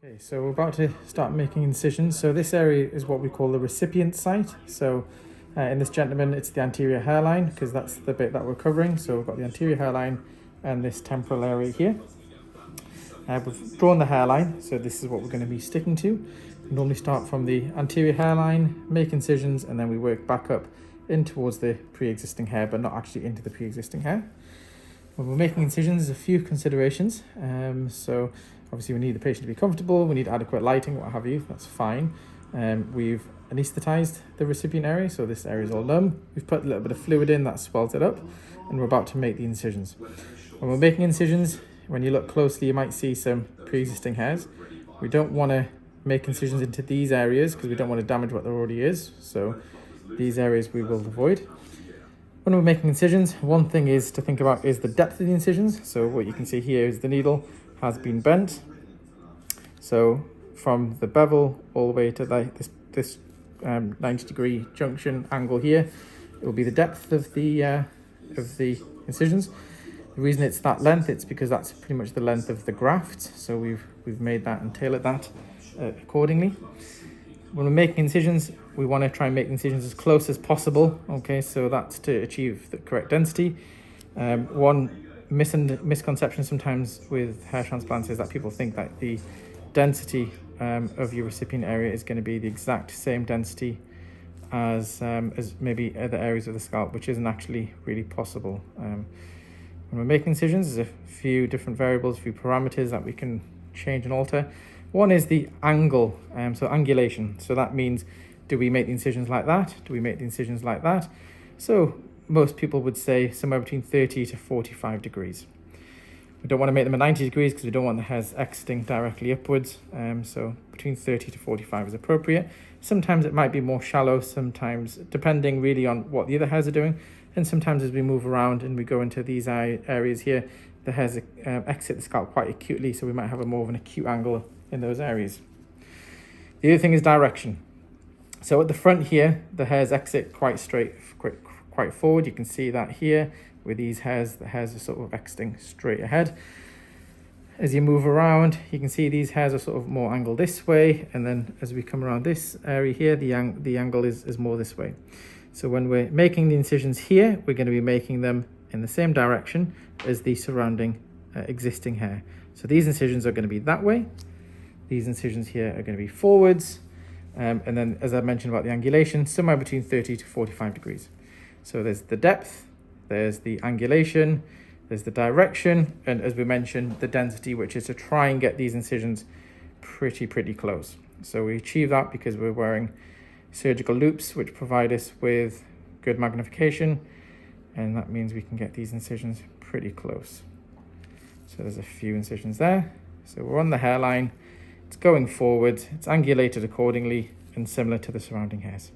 Okay, so we're about to start making incisions. So this area is what we call the recipient site. So in this gentleman, it's the anterior hairline because that's the bit that we're covering. So we've got the anterior hairline and this temporal area here. We've drawn the hairline, so this is what we're going to be sticking to. We normally start from the anterior hairline, make incisions, and then we work back up in towards the pre-existing hair, but not actually into the pre-existing hair. When we're making incisions, there's a few considerations. So obviously we need the patient to be comfortable, we need adequate lighting, what have you, that's fine. We've anesthetized the recipient area, so this area is all numb. We've put a little bit of fluid in that swells it up, and we're about to make the incisions. When we're making incisions, when you look closely, you might see some pre-existing hairs. We don't want to make incisions into these areas because we don't want to damage what there already is. So these areas we will avoid. When we're making incisions, one thing is to think about is the depth of the incisions. So what you can see here is the needle has been bent. So from the bevel all the way to this 90-degree junction angle here, it will be the depth of the incisions. The reason it's that length, it's because that's pretty much the length of the graft. So we've made that and tailored that accordingly. When we're making incisions, we want to try and make incisions as close as possible. Okay, so that's to achieve the correct density. One misconception sometimes with hair transplants is that people think that the density of your recipient area is going to be the exact same density as maybe other areas of the scalp, which isn't actually really possible. When we're making incisions, there's a few different variables, a few parameters that we can change and alter. One is the angle, so angulation. So that means, do we make the incisions like that? Do we make the incisions like that? So most people would say somewhere between 30 to 45 degrees. We don't want to make them at 90 degrees because we don't want the hairs exiting directly upwards. So between 30 to 45 is appropriate. Sometimes it might be more shallow, sometimes depending really on what the other hairs are doing. And sometimes as we move around and we go into these areas here, the hairs exit the scalp quite acutely, so we might have a more of an acute angle in those areas. The other thing is direction. So at the front here, the hairs exit quite forward. You can see that here with these hairs, the hairs are sort of exiting straight ahead. As you move around, you can see these hairs are sort of more angled this way, and then as we come around this area here, the angle is more this way. So when we're making the incisions here, we're going to be making them in the same direction as the surrounding existing hair. So these incisions are going to be that way. These incisions here are going to be forwards. And then, as I mentioned about the angulation, somewhere between 30 to 45 degrees. So there's the depth, there's the angulation, there's the direction, and as we mentioned, the density, which is to try and get these incisions pretty close. So we achieve that because we're wearing surgical loops, which provide us with good magnification, and that means we can get these incisions pretty close. So there's a few incisions there. So we're on the hairline, it's going forward, it's angulated accordingly and similar to the surrounding hairs.